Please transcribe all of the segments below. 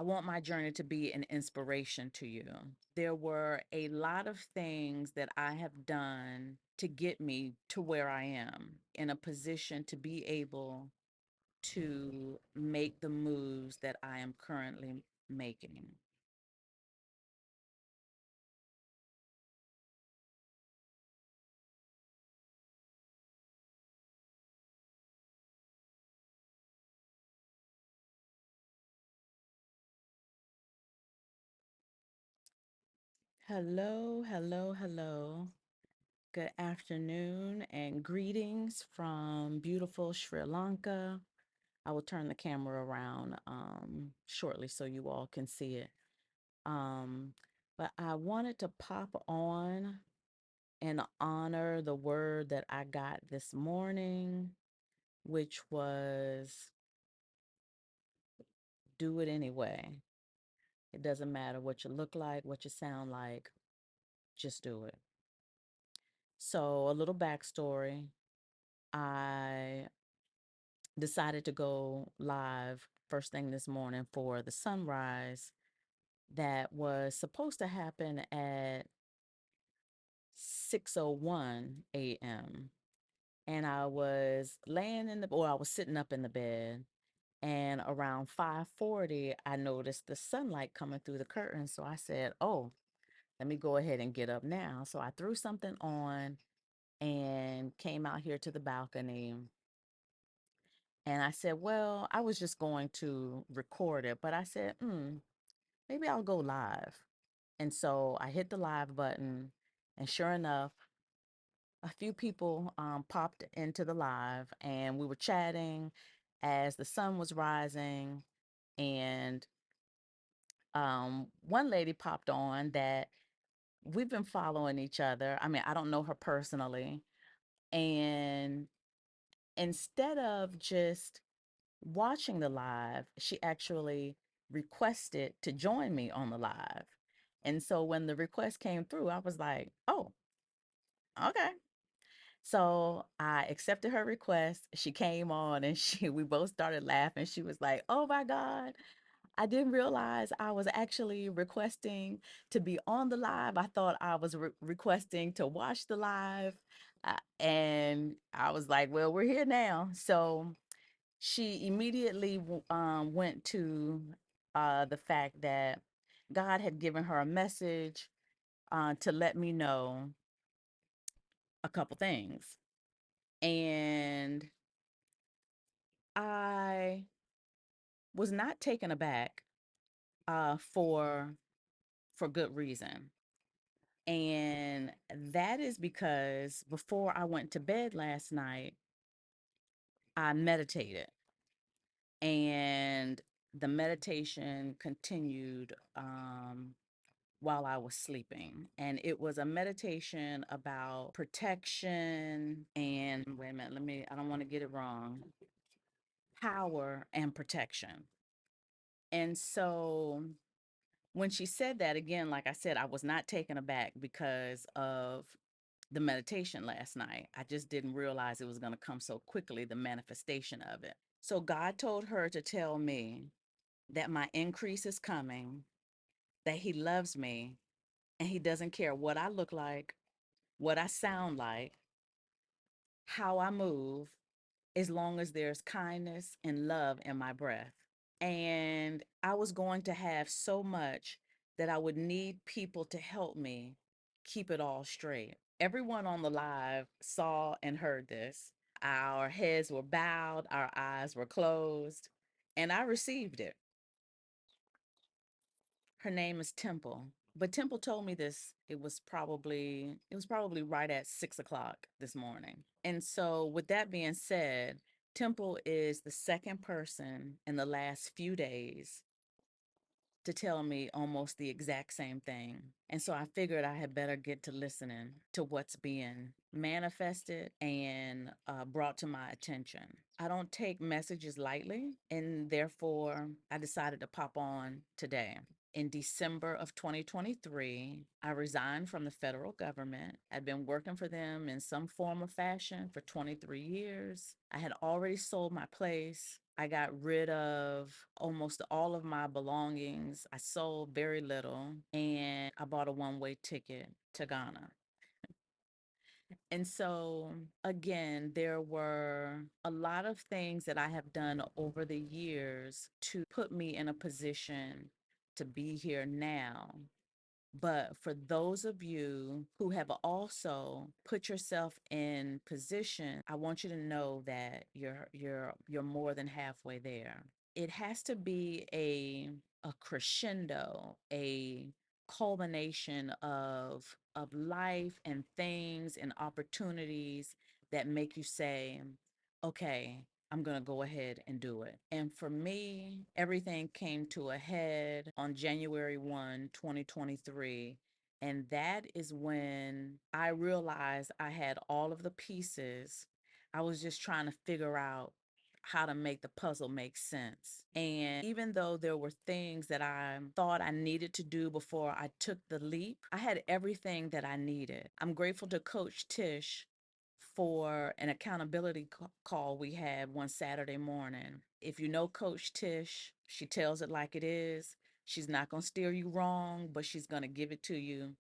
I want my journey to be an inspiration to you. There were a lot of things that I have done to get me to where I am in a position to be able to make the moves that I am currently making. Hello, hello, hello. Good afternoon and greetings from beautiful Sri Lanka. I will turn the camera around shortly so you all can see it. Um, but I wanted to pop on and honor the word that I got this morning, which was do it anyway. It doesn't matter what you look like, what you sound like, just do it. So, a little backstory. I decided to go live first thing this morning for the sunrise that was supposed to happen at 6:01 a.m. And I was laying in the or I was sitting up in the bed, and around 5:40 I noticed the sunlight coming through the curtain. So I said, "Oh, let me go ahead and get up now." So I threw something on and came out here to the balcony. And I said, well, I was just going to record it, but I said, maybe I'll go live. And so I hit the live button, and sure enough, a few people popped into the live, and we were chatting as the sun was rising. And one lady popped on that we've been following each other. I mean, I don't know her personally. And instead of just watching the live, she actually requested to join me on the live. And so when the request came through, I was like, oh, okay. So I accepted her request. She came on and we both started laughing. She was like, oh my God, I didn't realize I was actually requesting to be on the live. I thought I was requesting to watch the live. And I was like, well, we're here now. So she immediately went to the fact that God had given her a message to let me know a couple things. And I was not taken aback for good reason. And that is because before I went to bed last night, I meditated. And the meditation continued while I was sleeping. And it was a meditation about protection and, wait a minute, I don't want to get it wrong, power and protection. And so when she said that, again, like I said, I was not taken aback because of the meditation last night. I just didn't realize it was going to come so quickly, the manifestation of it. So God told her to tell me that my increase is coming, that He loves me, and He doesn't care what I look like, what I sound like, how I move, as long as there's kindness and love in my breath. And I was going to have so much that I would need people to help me keep it all straight. Everyone on the live saw and heard this. Our heads were bowed, our eyes were closed, and I received it. Her name is Temple. But Temple told me this. It was probably right at 6 o'clock this morning. And so, with that being said, Temple is the second person in the last few days to tell me almost the exact same thing. And so I figured I had better get to listening to what's being manifested and brought to my attention. I don't take messages lightly, and therefore I decided to pop on today. In December of 2023, I resigned from the federal government. I'd been working for them in some form or fashion for 23 years. I had already sold my place. I got rid of almost all of my belongings. I sold very little and I bought a one-way ticket to Ghana. And so, again, there were a lot of things that I have done over the years to put me in a position to be here now. But for those of you who have also put yourself in position, I want you to know that you're more than halfway there. It has to be a crescendo, a culmination of life and things and opportunities that make you say, okay, I'm going to go ahead and do it. And for me, everything came to a head on January 1, 2023. And that is when I realized I had all of the pieces. I was just trying to figure out how to make the puzzle make sense. And even though there were things that I thought I needed to do before I took the leap, I had everything that I needed. I'm grateful to Coach Tish for an accountability call we had one Saturday morning. If you know Coach Tish, she tells it like it is. She's not going to steer you wrong, but she's going to give it to you,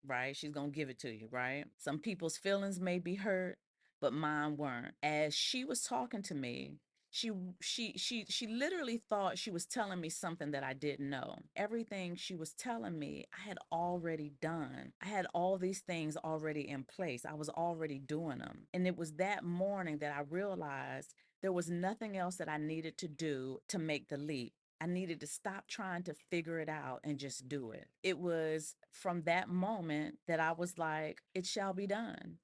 right? She's going to give it to you, right? Some people's feelings may be hurt, but mine weren't. As she was talking to me, she she literally thought she was telling me something that I didn't know. Everything she was telling me, I had already done. I had all these things already in place. I was already doing them. And it was that morning that I realized there was nothing else that I needed to do to make the leap. I needed to stop trying to figure it out and just do it. It was from that moment that I was like, it shall be done.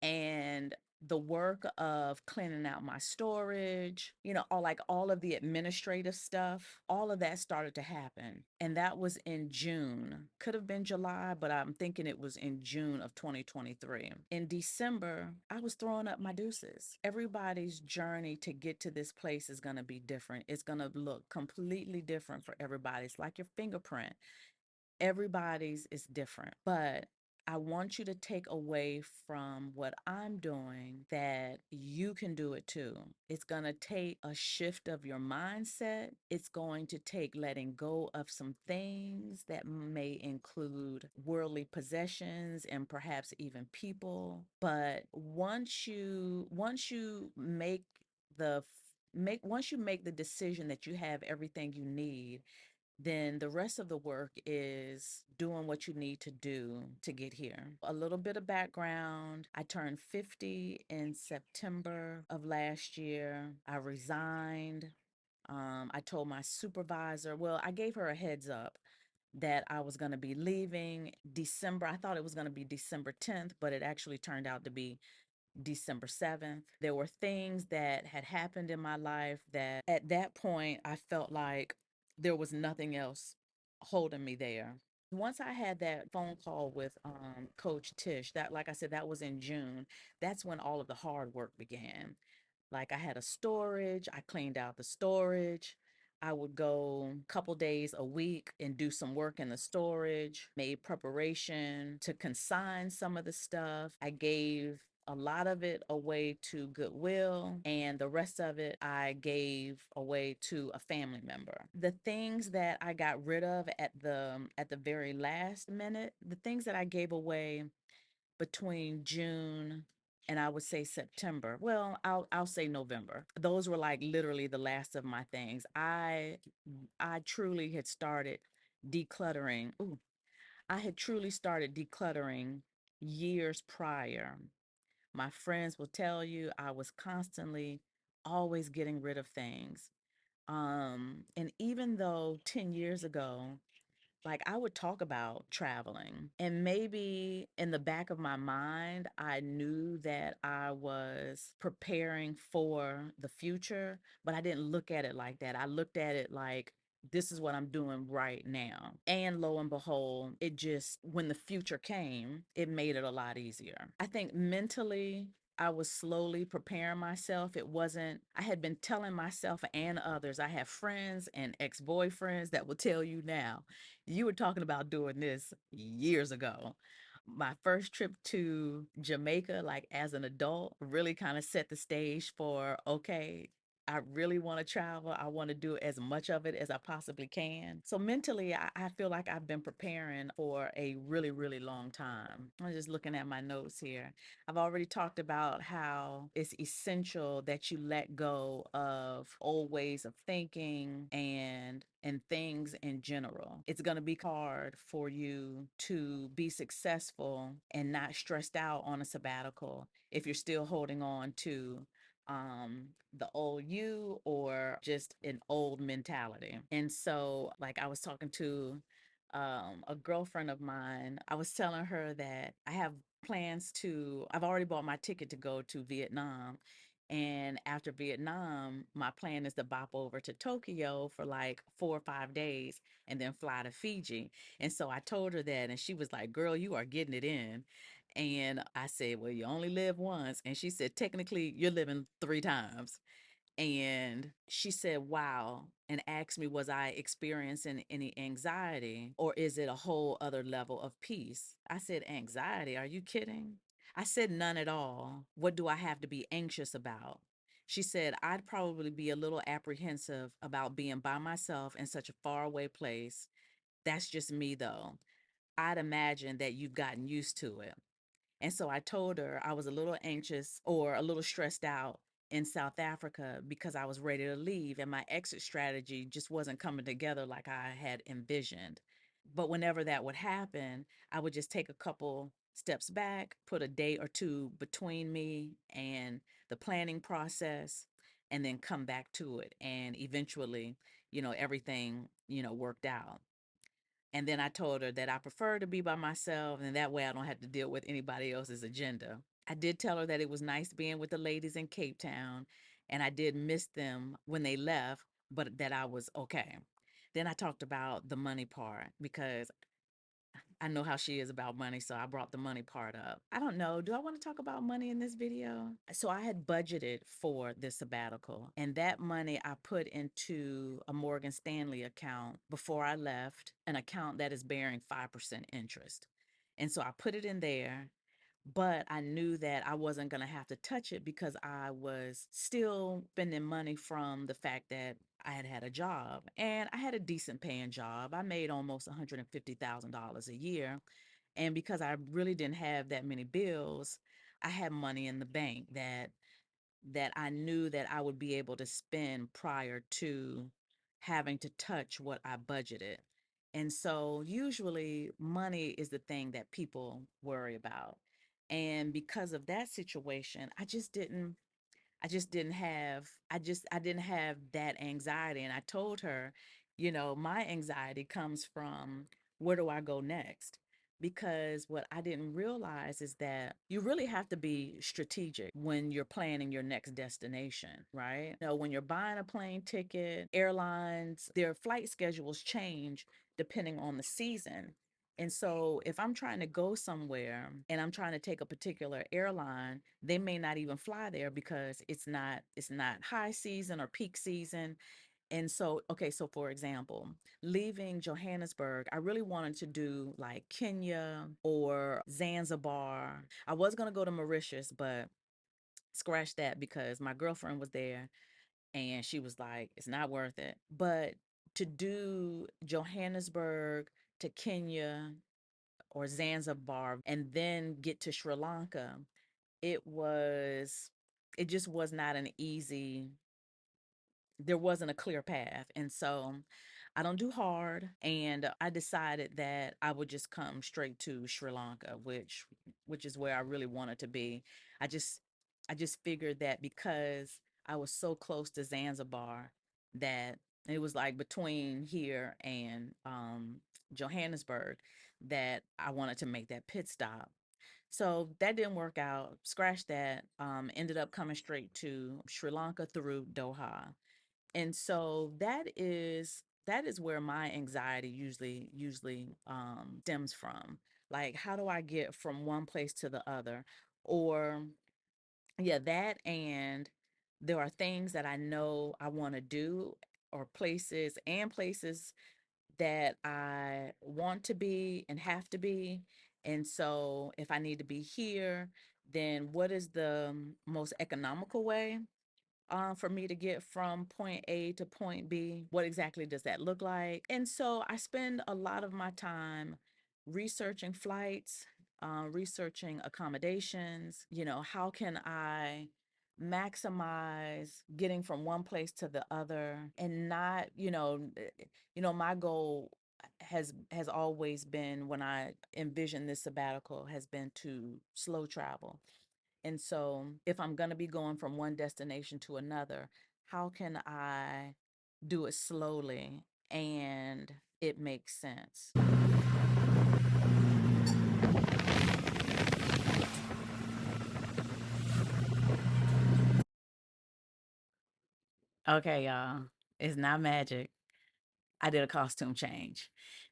And the work of cleaning out my storage, all of the administrative stuff, all of that started to happen. And that was in June. Could have been July, but I'm thinking it was in June of 2023. In December, I was throwing up my deuces. Everybody's journey to get to this place is going to be different. It's going to look completely different for everybody. It's like your fingerprint. Everybody's is different, but I want you to take away from what I'm doing that you can do it too. It's going to take a shift of your mindset. It's going to take letting go of some things that may include worldly possessions and perhaps even people. But once you make the once you make the decision that you have everything you need, then the rest of the work is doing what you need to do to get here. A little bit of background: I turned 50 in September of last year. I resigned. I told my supervisor, well, I gave her a heads up that I was going to be leaving December. I thought it was going to be December 10th, but it actually turned out to be December 7th. There were things that had happened in my life that at that point I felt like there was nothing else holding me there. Once I had that phone call with Coach Tish, that, like I said, that was in June. That's when all of the hard work began. Like, I had a storage, I cleaned out the storage. I would go a couple days a week and do some work in the storage, made preparation to consign some of the stuff. I gave a lot of it away to Goodwill, and the rest of it I gave away to a family member. The things that I got rid of at the very last minute, the things that I gave away between June and I would say September. Well, I'll say November. Those were like literally the last of my things. I truly had started decluttering. Ooh, I had truly started decluttering years prior. My friends will tell you I was constantly always getting rid of things. And even though 10 years ago, like, I would talk about traveling, and maybe in the back of my mind, I knew that I was preparing for the future, but I didn't look at it like that. I looked at it like, this is what I'm doing right now. And lo and behold, it just, when the future came, it made it a lot easier. I think mentally, I was slowly preparing myself. It wasn't, I had been telling myself and others, I have friends and ex boyfriends that will tell you now, you were talking about doing this years ago. My first trip to Jamaica, like as an adult, really kind of set the stage for, okay, I really want to travel. I want to do as much of it as I possibly can. So mentally, I feel like I've been preparing for a really, really long time. I'm just looking at my notes here. I've already talked about how it's essential that you let go of old ways of thinking and things in general. It's going to be hard for you to be successful and not stressed out on a sabbatical if you're still holding on to the old you or just an old mentality. And so, like, I was talking to a girlfriend of mine. I was telling her that I have I've already bought my ticket to go to Vietnam. And after Vietnam, my plan is to bop over to Tokyo for like 4 or 5 days and then fly to Fiji. And so I told her that, and she was like, "Girl, you are getting it in." And I said, "Well, you only live once." And she said, "Technically, you're living 3 times." And she said, "Wow," and asked me, was I experiencing any anxiety or is it a whole other level of peace? I said, "Anxiety? Are you kidding?" I said, "None at all. What do I have to be anxious about?" She said, "I'd probably be a little apprehensive about being by myself in such a faraway place. That's just me, though. I'd imagine that you've gotten used to it." And so I told her I was a little anxious or a little stressed out in South Africa because I was ready to leave and my exit strategy just wasn't coming together like I had envisioned. But whenever that would happen, I would just take a couple steps back, put a day or two between me and the planning process, and then come back to it. And eventually, everything, worked out. And then I told her that I prefer to be by myself, and that way I don't have to deal with anybody else's agenda. I did tell her that it was nice being with the ladies in Cape Town, and I did miss them when they left, but that I was okay. Then I talked about the money part because I know how she is about money, so I brought the money part up. I don't know. Do I want to talk about money in this video? So I had budgeted for this sabbatical, and that money I put into a Morgan Stanley account before I left, an account that is bearing 5% interest. And so I put it in there, but I knew that I wasn't going to have to touch it because I was still spending money from the fact that I had had a job and I had a decent paying job. I made almost $150,000 a year. And because I really didn't have that many bills, I had money in the bank that I knew that I would be able to spend prior to having to touch what I budgeted. And so usually money is the thing that people worry about. And because of that situation, I didn't have that anxiety. And I told her, my anxiety comes from where do I go next? Because what I didn't realize is that you really have to be strategic when you're planning your next destination, right? When you're buying a plane ticket, airlines, their flight schedules change depending on the season. And so if I'm trying to go somewhere and I'm trying to take a particular airline, they may not even fly there because it's not high season or peak season. And so, okay, so for example, leaving Johannesburg, I really wanted to do like Kenya or Zanzibar. I was going to go to Mauritius, but scratch that because my girlfriend was there and she was like, it's not worth it. But to do Johannesburg to Kenya or Zanzibar and then get to Sri Lanka, it was, it just was not an easy, there wasn't a clear path. And so I don't do hard. And I decided that I would just come straight to Sri Lanka, which is where I really wanted to be. I just I just figured that because I was so close to Zanzibar that it was like between here and Johannesburg that I wanted to make that pit stop. So that didn't work out. Scratch that. Ended up coming straight to Sri Lanka through Doha. And so that is where my anxiety usually stems from. Like, how do I get from one place to the other? Or yeah, that, and there are things that I know I want to do, or places that I want to be and have to be. And so if I need to be here, then what is the most economical way? for me to get from point A to point B. What exactly does that look like? And so I spend a lot of my time researching flights, researching accommodations. How can I maximize getting from one place to the other and not, my goal has always been, when I envision this sabbatical, has been to slow travel. And so, if I'm going to be going from one destination to another, how can I do it slowly and it makes sense? Okay, y'all, it's not magic. I did a costume change.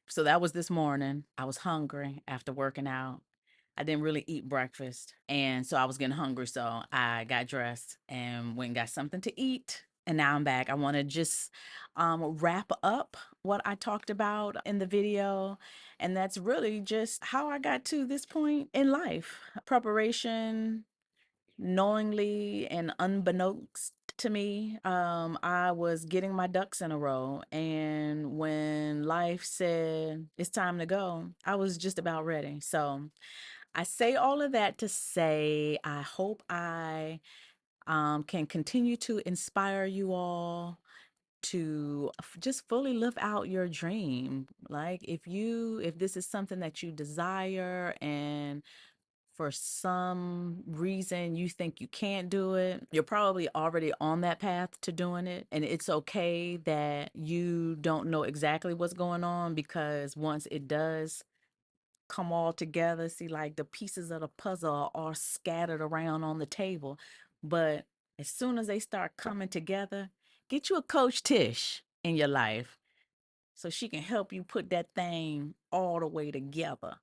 So that was this morning. I was hungry after working out. I didn't really eat breakfast. And so I was getting hungry. So I got dressed and went and got something to eat. And now I'm back. I want to just wrap up what I talked about in the video. And that's really just how I got to this point in life. Preparation, knowingly and unbeknownst to me, I was getting my ducks in a row. And when life said it's time to go, I was just about ready. So I say all of that to say I hope I can continue to inspire you all to just fully live out your dream. Like, if this is something that you desire and for some reason you think you can't do it, you're probably already on that path to doing it. And it's okay that you don't know exactly what's going on, because once it does come all together, see, like the pieces of the puzzle are scattered around on the table. But as soon as they start coming together, get you a Coach Tish in your life so she can help you put that thing all the way together.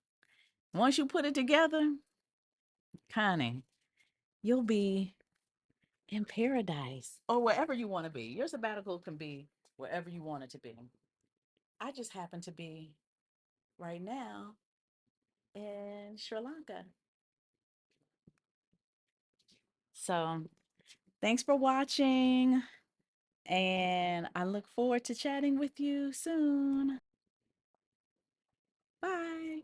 Once you put it together, Connie, you'll be in paradise or wherever you want to be. Your sabbatical can be wherever you want it to be. I just happen to be right now in Sri Lanka. So thanks for watching, and I look forward to chatting with you soon. Bye.